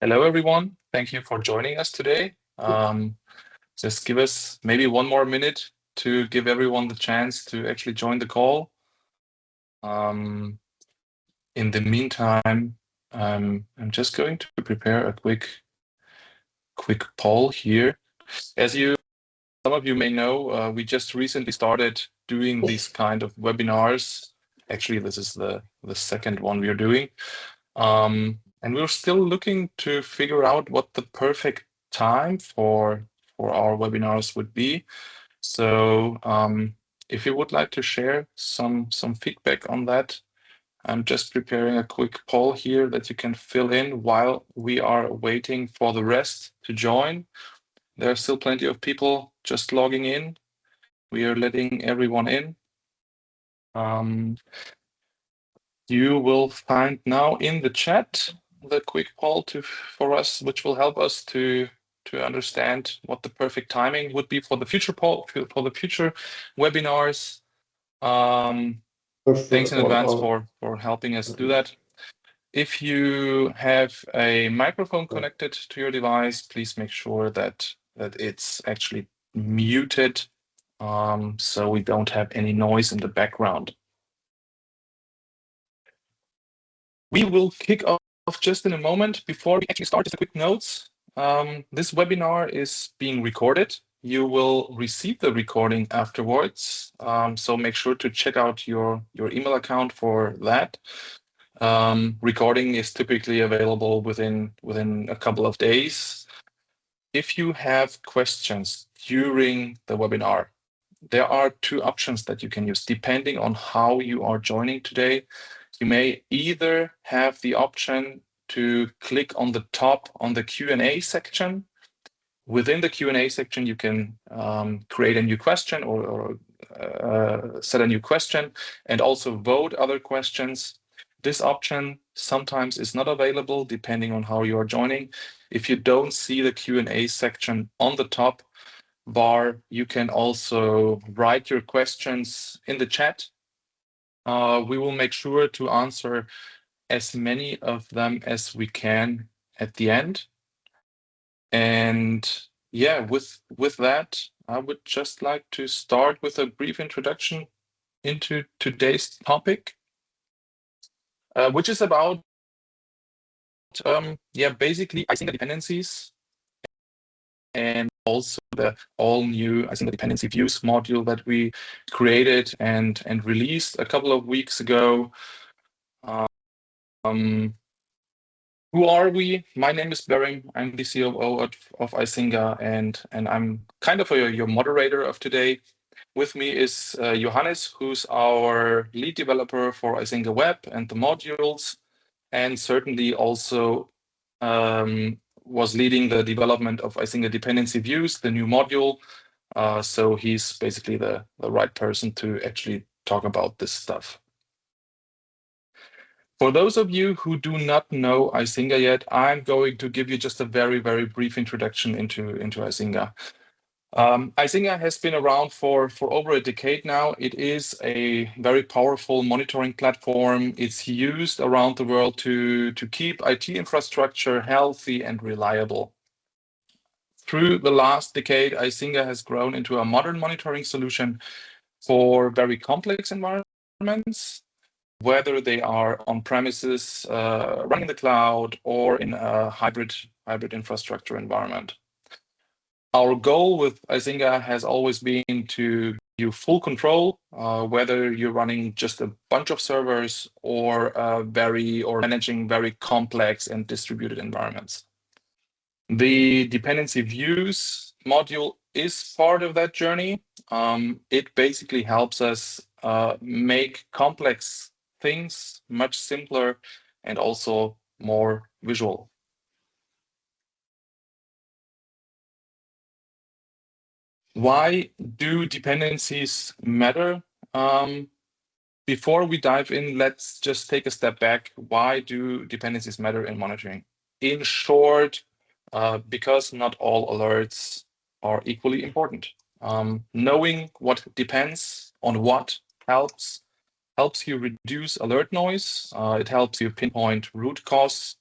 Hello, everyone. Thank you for joining us today. Just give us maybe one more minute to give everyone the chance to actually join the call. In the meantime, I'm just going to prepare a quick poll here. As some of you may know, we just recently started doing these kind of webinars. Actually, this is the second one we are doing. And we're still looking to figure out what the perfect time for our webinars would be. So if you would like to share some feedback on that, I'm just preparing a quick poll here that you can fill in while we are waiting for the rest to join. There are still plenty of people just logging in. We are letting everyone in. You will find now in the chat the quick poll for us, which will help us to understand what the perfect timing would be for the future for the future webinars. Thanks in advance for helping us do that. If you have a microphone connected to your device, please make sure that it's actually muted, so we don't have any noise in the background. We will kick off just in a moment. Before we actually start, just a quick notes. This webinar is being recorded. You will receive the recording afterwards. So make sure to check out your email account for that. Recording is typically available within a couple of days. If you have questions during the webinar, there are two options that you can use depending on how you are joining today. You may either have the option to click on the top on the Q&A section. Within the Q&A section, you can create a new question or set a new question and also vote other questions. This option sometimes is not available depending on how you are joining. If you don't see the Q&A section on the top bar, you can also write your questions in the chat. We will make sure to answer as many of them as we can at the end. And yeah, with that, I would just like to start with a brief introduction into today's topic, which is about basically Icinga dependencies and also the all new Icinga dependency views module that we created and released a couple of weeks ago. Who are we? My name is Berim. I'm the COO of Icinga, and I'm kind of your moderator of today. With me is Johannes, who's our lead developer for Icinga Web and the modules, and certainly also was leading the development of Icinga Dependency Views, the new module. So he's basically the right person to actually talk about this stuff. For those of you who do not know Icinga yet, I'm going to give you just a very, very brief introduction into Icinga. Icinga has been around for over a decade now. It is a very powerful monitoring platform. It's used around the world to keep IT infrastructure healthy and reliable. Through the last decade, Icinga has grown into a modern monitoring solution for very complex environments, whether they are on premises, running in the cloud, or in a hybrid infrastructure environment. Our goal with Icinga has always been to give you full control, whether you're running just a bunch of servers or managing very complex and distributed environments. The dependency views module is part of that journey. It basically helps us make complex things much simpler and also more visual. Why do dependencies matter? Before we dive in, let's just take a step back. Why do dependencies matter in monitoring? In short, because not all alerts are equally important. Knowing what depends on what helps you reduce alert noise. It helps you pinpoint root cause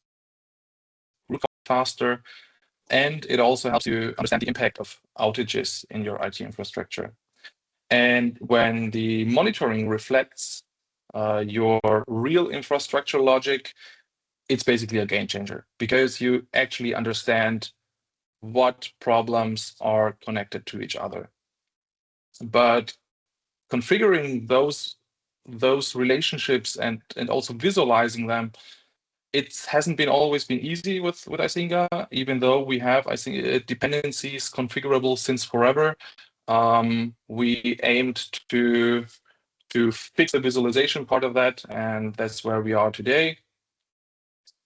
faster, and it also helps you understand the impact of outages in your IT infrastructure. And when the monitoring reflects your real infrastructure logic, it's basically a game changer because you actually understand what problems are connected to each other. But configuring those relationships and also visualizing them, it hasn't always been easy with Icinga, even though we have dependencies configurable since forever. We aimed to fix the visualization part of that, and that's where we are today.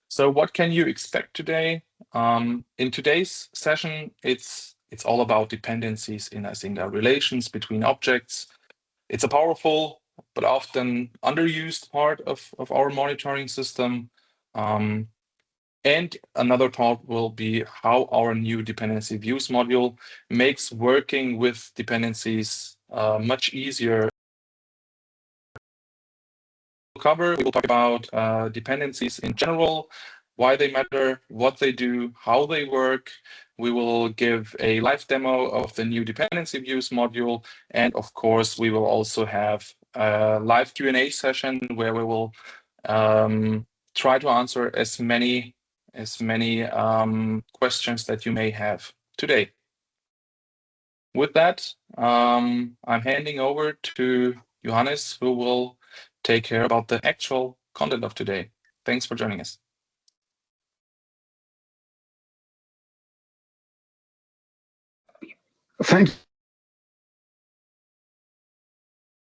So what can you expect today? In today's session, it's all about dependencies in Icinga, relations between objects. It's a powerful but often underused part of our monitoring system. And another part will be how our new dependency views module makes working with dependencies much easier. We will talk about dependencies in general, why they matter, what they do, how they work. We will give a live demo of the new dependency views module. And of course, we will also have a live Q&A session where we will try to answer as many questions that you may have today. With that, I'm handing over to Johannes, who will take care about the actual content of today. Thanks for joining us. Thanks.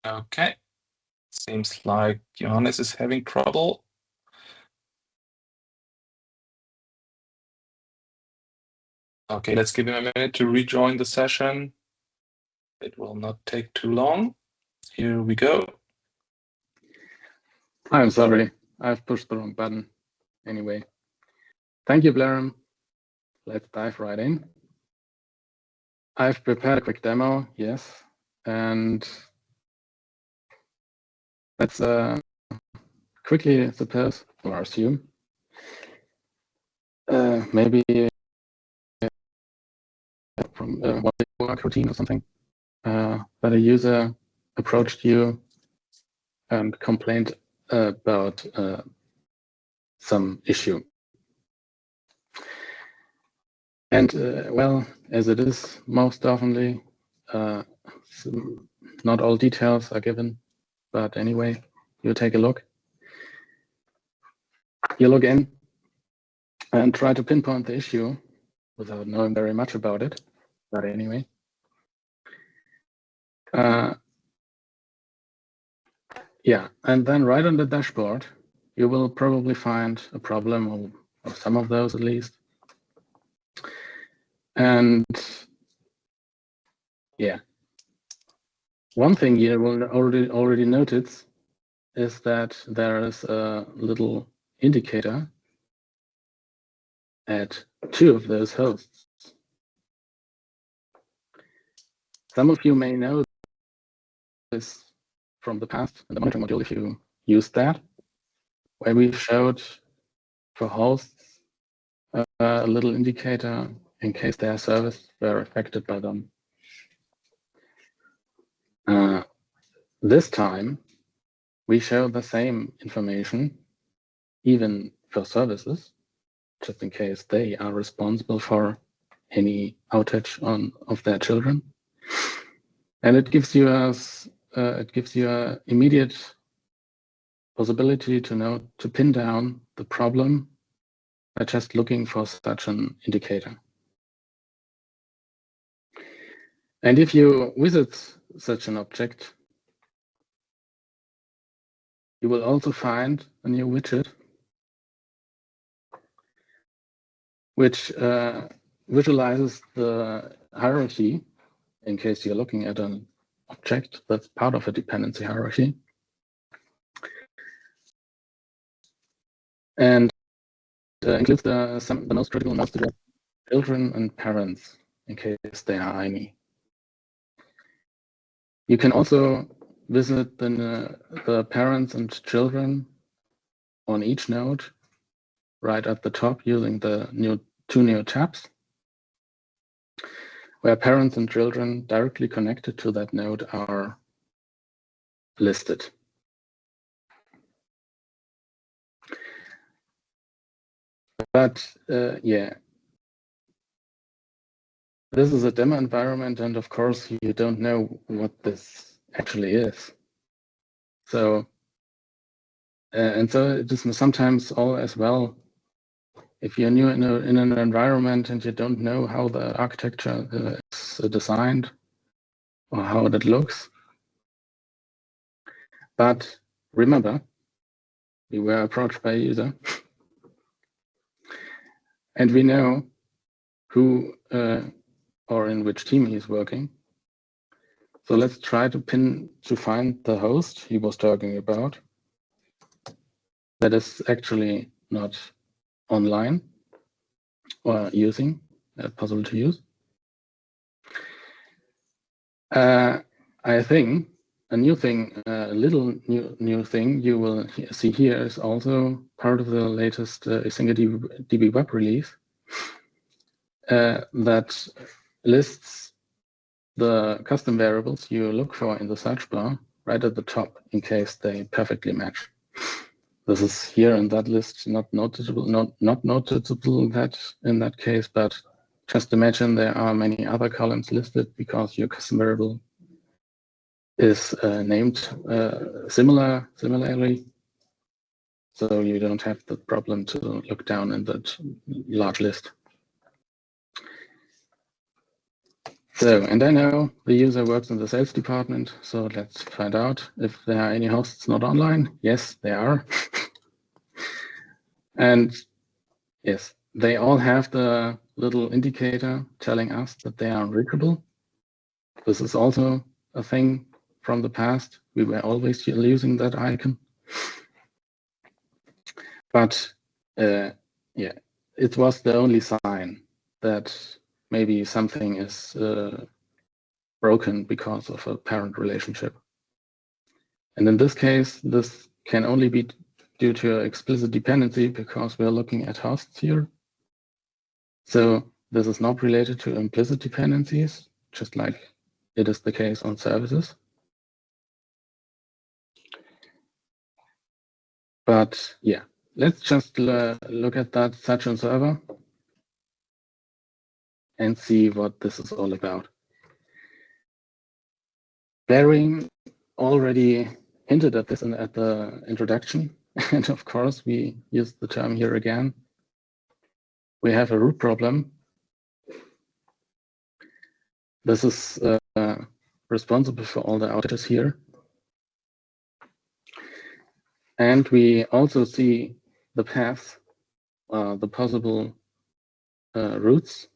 Okay. Seems like Johannes is having trouble. Okay, let's give him a minute to rejoin the session. It will not take too long. Here we go. I'm sorry, I've pushed the wrong button. Anyway, thank you, Blaram. Let's dive right in. I've prepared a quick demo, yes, and let's quickly suppose or assume maybe from one work routine or something that a user approached you and complained about some issue. And well, as it is most oftenly, not all details are given, but anyway, you take a look. You log in and try to pinpoint the issue without knowing very much about it, but anyway. Yeah, and then right on the dashboard, you will probably find a problem, or some of those at least. And yeah, one thing you will already notice is that there is a little indicator at 2 of those hosts. Some of you may know this from the past in the monitoring module if you used that, where we showed for hosts a little indicator in case their service were affected by them. This time, we show the same information, even for services, just in case they are responsible for any outage of their children. And it gives you an immediate possibility to pin down the problem by just looking for such an indicator. And if you visit such an object, you will also find a new widget which visualizes the hierarchy in case you're looking at an object that's part of a dependency hierarchy. And includes the most critical nodes to children and parents in case there are any. You can also visit the parents and children on each node right at the top using the new two new tabs where parents and children directly connected to that node are listed. But yeah, this is a demo environment, and of course you don't know what this actually is. So and so it is sometimes all as well. If you're new in an environment and you don't know how the architecture is designed or how that looks. But remember, we were approached by a user and we know who or in which team he's working. So let's try to find the host he was talking about that is actually not online or using, possible to use. I think a new thing, a little new thing you will see here is also part of the latest Icinga DB web release that lists the custom variables you look for in the search bar right at the top in case they perfectly match. This is here in that list not noticeable, not noticeable that in that case, but just imagine there are many other columns listed because your custom variable is named similarly, so you don't have the problem to look down in that large list. So, and I know the user works in the sales department, so let's find out if there are any hosts not online. Yes, there are. And yes, they all have the little indicator telling us that they are unreachable. This is also a thing from the past. We were always using that icon. But yeah, it was the only sign that maybe something is broken because of a parent relationship. And in this case, this can only be due to explicit dependency because we're looking at hosts here. So this is not related to implicit dependencies, just like it is the case on services. But yeah, let's just look at that session server and see what this is all about. Barry already hinted at this at the introduction, and of course we use the term here again. We have a root problem. This is responsible for all the outages here. And we also see the paths, the possible routes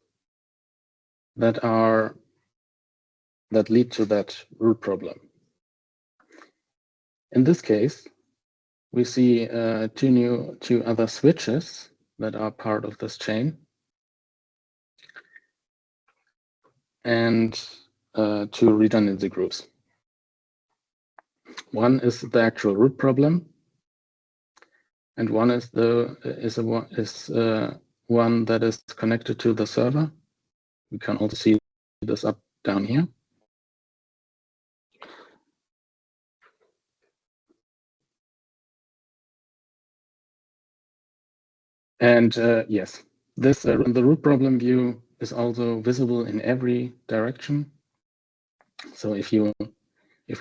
that lead to that root problem. In this case, we see two other switches that are part of this chain, and two redundancy groups. One is the actual root problem, and one is one that is connected to the server. We can also see this up down here. And yes, this the root problem view is also visible in every direction. So if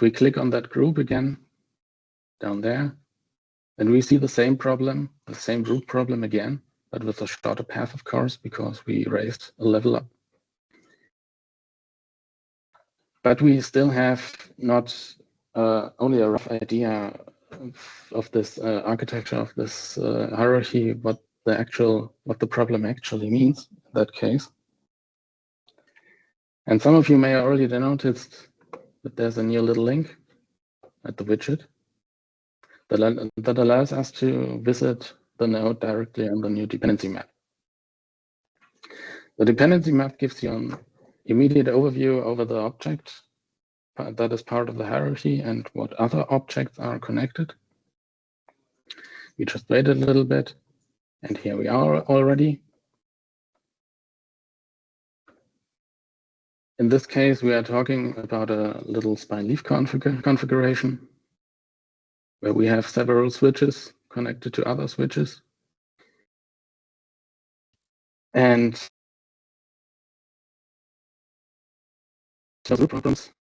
we click on that group again down there, then we see the same problem, the same root problem again, but with a shorter path, of course, because we raised a level up. But we still have not only a rough idea of this architecture, of this hierarchy, what the problem actually means in that case. And some of you may already noticed that there's a new little link at the widget that allows us to visit the node directly on the new dependency map. The dependency map gives you an immediate overview over the object that is part of the hierarchy and what other objects are connected. We just wait a little bit, and here we are already. In this case, we are talking about a little spine leaf configuration where we have several switches connected to other switches. And the root problems.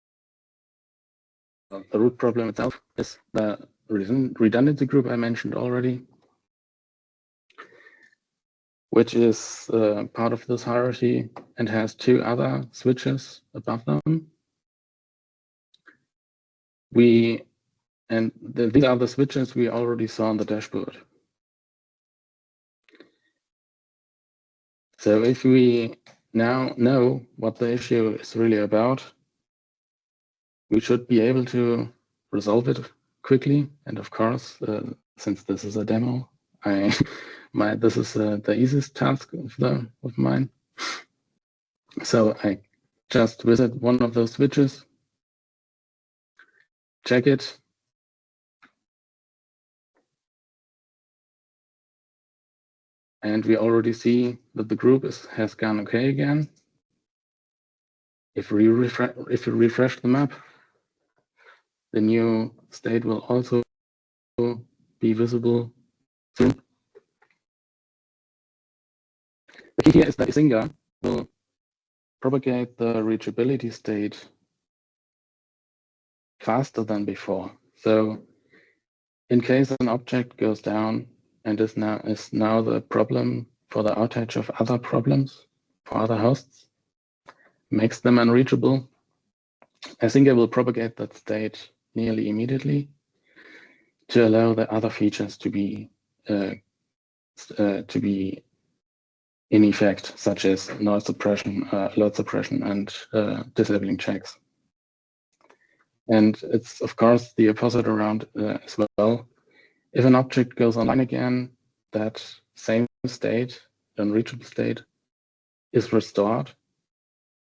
The root problem itself is the redundancy group I mentioned already, which is part of this hierarchy and has two other switches above them. These are the switches we already saw on the dashboard. So if we now know what the issue is really about, we should be able to resolve it quickly. And of course, since this is a demo, this is the easiest task of mine. So I just visit one of those switches, check it, and we already see that the group has gone okay again. If we refresh the map, the new state will also be visible soon. The key here is that Icinga will propagate the reachability state faster than before. So in case an object goes down and is now the problem for the outage of other problems for other hosts, makes them unreachable, Icinga will propagate that state nearly immediately to allow the other features to be in effect, such as noise suppression, load suppression, and disabling checks. And it's of course the opposite around as well. If an object goes online again, that same state, unreachable state, is restored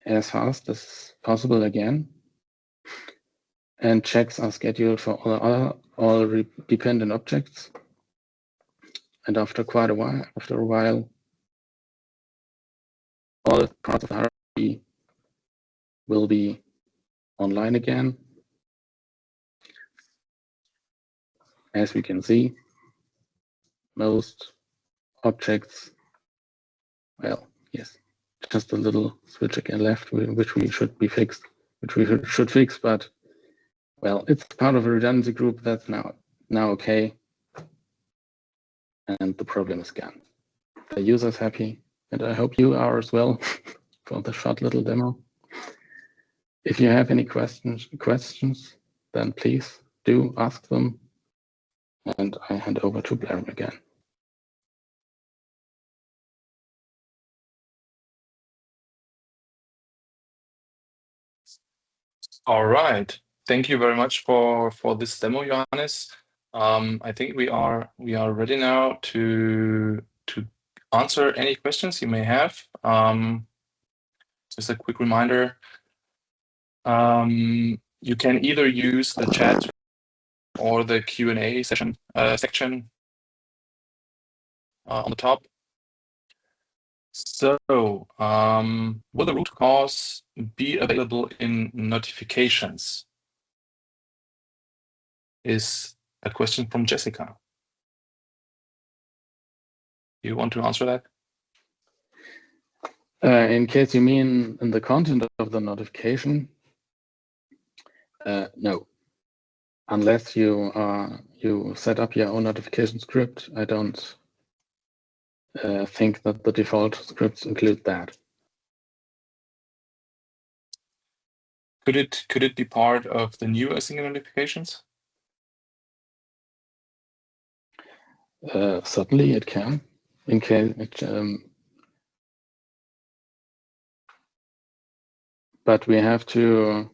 as fast as possible again. And checks are scheduled for all dependent objects. And after a while, all parts of the hierarchy will be online again. As we can see, most objects, well, yes, just a little switch again left, which we should fix, but well, it's part of a redundancy group that's now okay, and the problem is gone. The user's happy, and I hope you are as well for the short little demo. If you have any questions, then please do ask them, and I hand over to Blair again. All right. Thank you very much for this demo, Johannes. I think we are ready now to answer any questions you may have. Just a quick reminder. You can either use the chat or the Q&A section on the top. So, will the root cause be available in notifications? Is a question from Jessica. You want to answer that? In case you mean in the content of the notification, no. Unless you set up your own notification script, I don't think that the default scripts include that. Could it be part of the new Icinga notifications? Certainly, it can. In case but we have to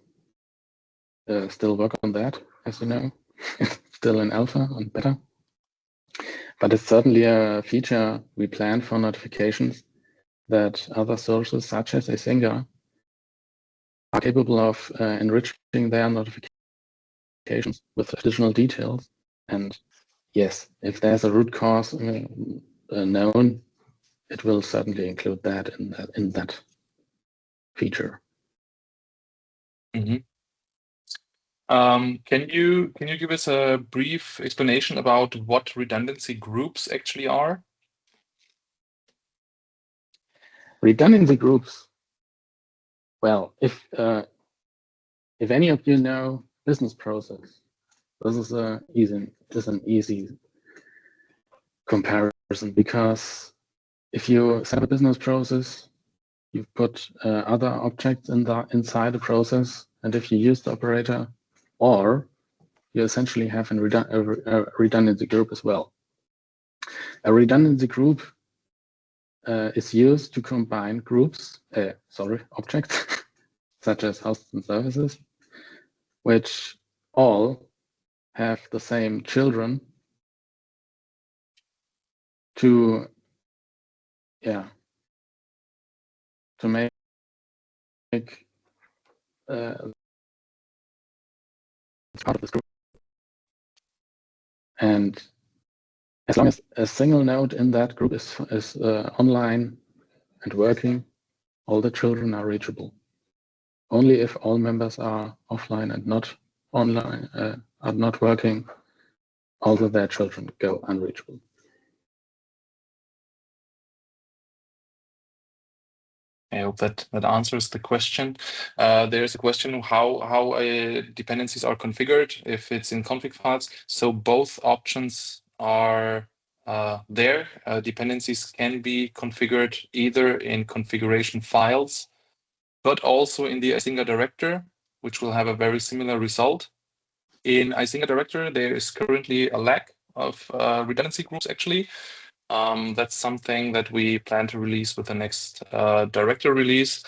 still work on that, as you know. It's still in alpha and beta. But it's certainly a feature we plan for notifications that other sources, such as Icinga, are capable of enriching their notifications with additional details. And yes, if there's a root cause known, it will certainly include that in that feature. Mhm. Can you give us a brief explanation about what redundancy groups actually are? Redundancy groups. Well, if any of you know business process, this is an easy comparison, because if you set up a business process, you put other objects inside the process, and if you use the operator, or you essentially have a redundancy group as well. A redundancy group is used to combine objects, such as hosts and services, which all have the same children to make part of this group. And as long as a single node in that group is online and working, all the children are reachable. Only if all members are offline and not online, are not working, all of their children go unreachable. I hope that answers the question. There's a question how dependencies are configured if it's in config files. So both options are there. Dependencies can be configured either in configuration files, but also in the Icinga director, which will have a very similar result. In Icinga director, there is currently a lack of redundancy groups actually. That's something that we plan to release with the next director release.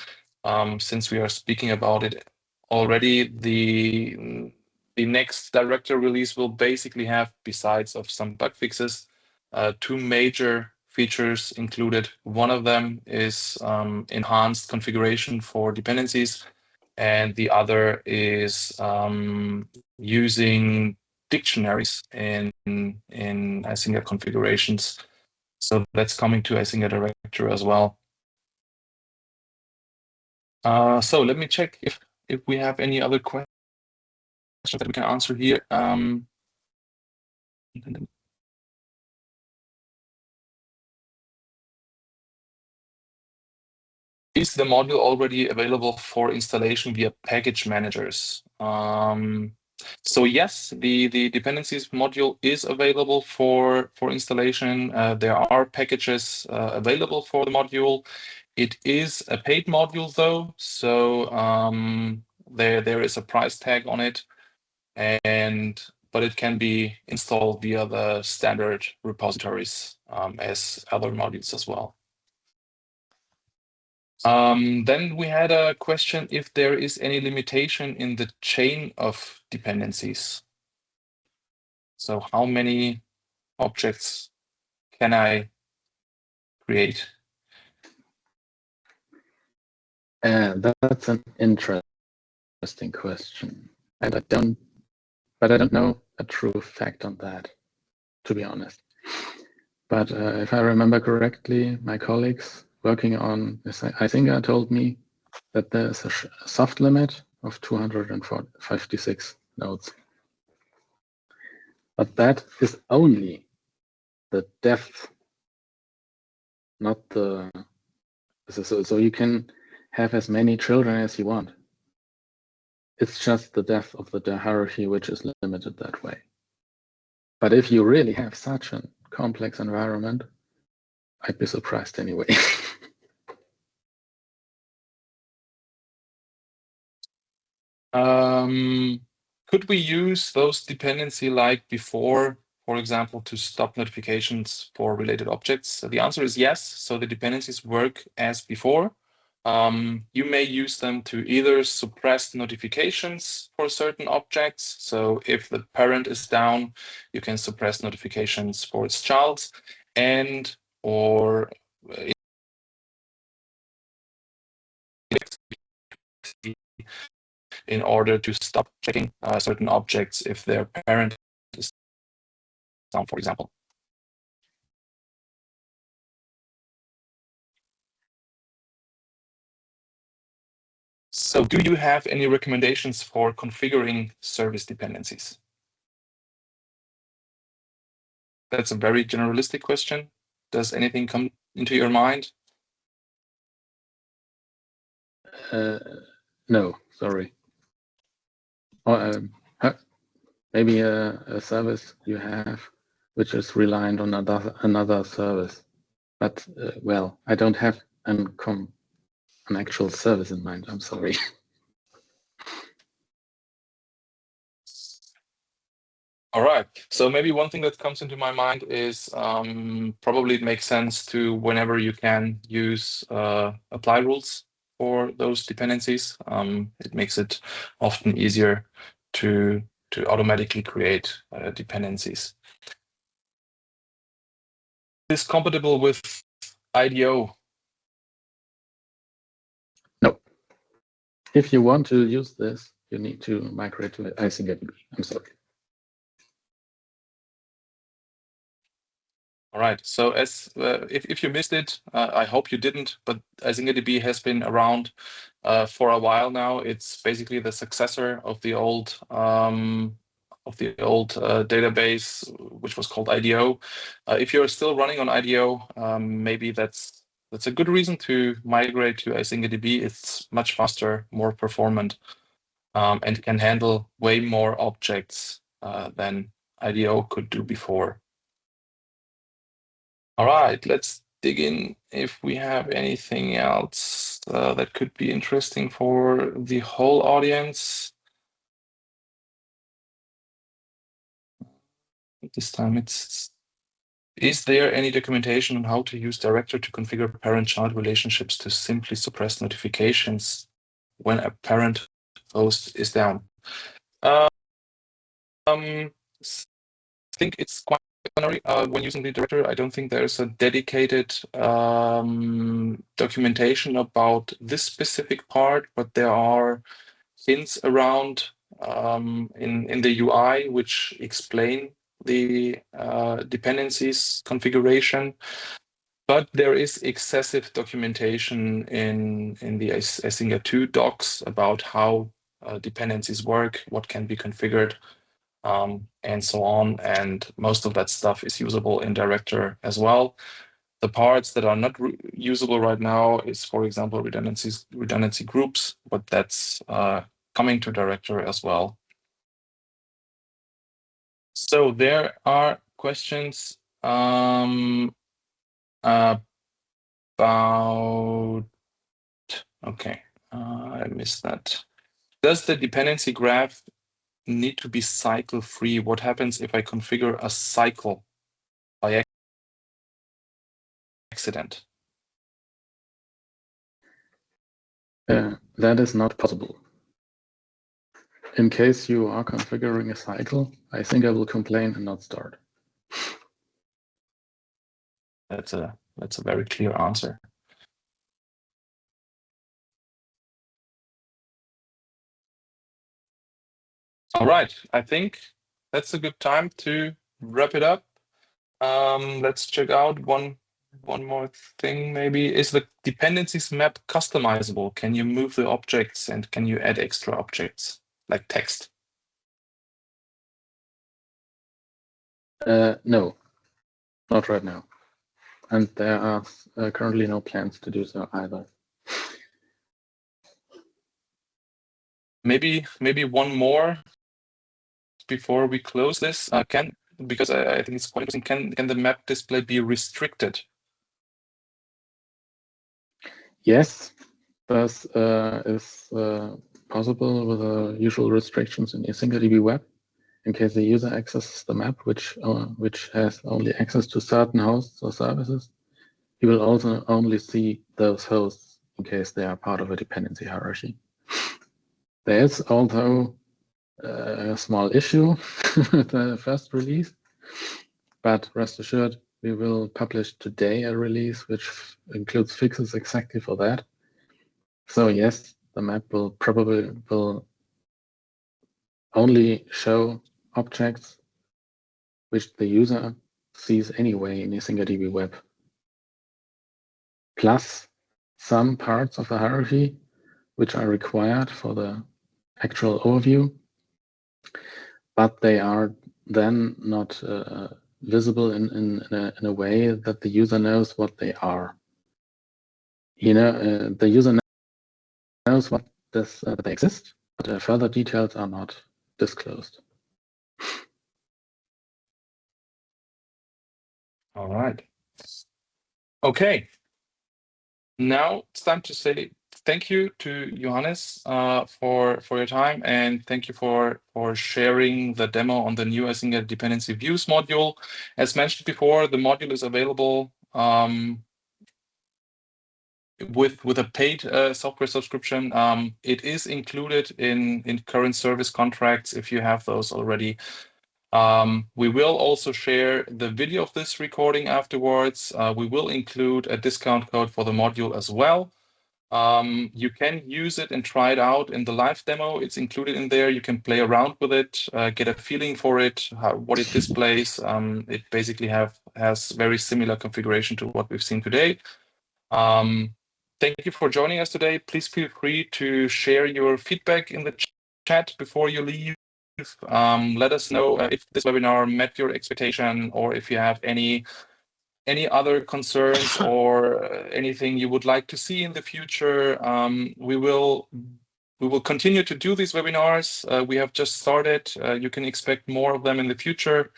Since we are speaking about it already, the next director release will basically have, besides of some bug fixes, two major features included. One of them is enhanced configuration for dependencies, and the other is using dictionaries in Icinga configurations. So that's coming to Icinga director as well. So let me check if we have any other questions that we can answer here. Is the module already available for installation via package managers? So yes, the dependencies module is available for installation. There are packages available for the module. It is a paid module though, so there is a price tag on it, but it can be installed via the standard repositories as other modules as well. Then we had a question if there is any limitation in the chain of dependencies. So how many objects can I create? That's an interesting question. And I don't know a true fact on that, to be honest. But if I remember correctly, my colleagues working on Icinga told me that there's a soft limit of 256 nodes. But that is only the depth, not the... So you can have as many children as you want. It's just the depth of the hierarchy which is limited that way. But if you really have such a complex environment, I'd be surprised anyway. Could we use those dependency like before, for example, to stop notifications for related objects? The answer is yes. So the dependencies work as before. You may use them to either suppress notifications for certain objects. So if the parent is down, you can suppress notifications for its child, or in order to stop checking certain objects if their parent is down, for example. So do you have any recommendations for configuring service dependencies? That's a very generalistic question. Does anything come into your mind? No, sorry. Or maybe a service you have which is reliant on another service. But well, I don't have an actual service in mind. I'm sorry. All right. So maybe one thing that comes into my mind is probably it makes sense to, whenever you can, use apply rules for those dependencies. It makes it often easier to automatically create dependencies. Is compatible with IDO? No. If you want to use this, you need to migrate to Icinga. I'm sorry. All right. So as if you missed it, I hope you didn't, but IcingaDB has been around for a while now. It's basically the successor of the old database, which was called IDO. If you're still running on IDO, maybe that's a good reason to migrate to IcingaDB. It's much faster, more performant, and can handle way more objects than IDO could do before. All right, let's dig in if we have anything else that could be interesting for the whole audience. This time is there any documentation on how to use director to configure parent-child relationships to simply suppress notifications when a parent host is down? I think it's quite binary when using the director. I don't think there's a dedicated documentation about this specific part, but there are hints around in the UI which explain the dependencies configuration. But there is excessive documentation in the Icinga 2 docs about how dependencies work, what can be configured, and so on. And most of that stuff is usable in Director as well. The parts that are not usable right now is, for example, redundancy groups, but that's coming to Director as well. So there are questions about, okay, I missed that. Does the dependency graph need to be cycle free? What happens if I configure a cycle by accident? That is not possible. In case you are configuring a cycle, Icinga will complain and not start. That's a very clear answer. All right, I think that's a good time to wrap it up. Let's check out one more thing maybe. Is the dependencies map customizable? Can you move the objects and can you add extra objects like text? No, not right now. And there are currently no plans to do so either. Maybe one more before we close this. Because I think it's quite interesting. Can the map display be restricted? Yes, this is possible with the usual restrictions in IcingaDB Web. In case the user accesses the map, which has only access to certain hosts or services, he will also only see those hosts in case they are part of a dependency hierarchy. There is also a small issue with the first release, but rest assured, we will publish today a release which includes fixes exactly for that. So yes, the map will probably only show objects which the user sees anyway in IcingaDB Web. Plus, some parts of the hierarchy which are required for the actual overview, but they are then not visible in a way that the user knows what they are. The user knows what that they exist, but further details are not disclosed. All right. Okay. Now it's time to say thank you to Johannes for your time, and thank you for sharing the demo on the new Icinga dependency views module. As mentioned before, the module is available with a paid software subscription. It is included in current service contracts if you have those already. We will also share the video of this recording afterwards. We will include a discount code for the module as well. You can use it and try it out in the live demo. It's included in there. You can play around with it, get a feeling for it, what it displays. It basically has very similar configuration to what we've seen today. Thank you for joining us today. Please feel free to share your feedback in the chat before you leave. Let us know if this webinar met your expectation, or if you have any other concerns or anything you would like to see in the future. We will continue to do these webinars. We have just started. You can expect more of them in the future.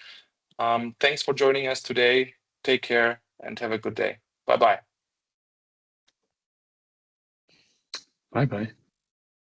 Thanks for joining us today. Take care and have a good day. Bye-bye. Bye-bye.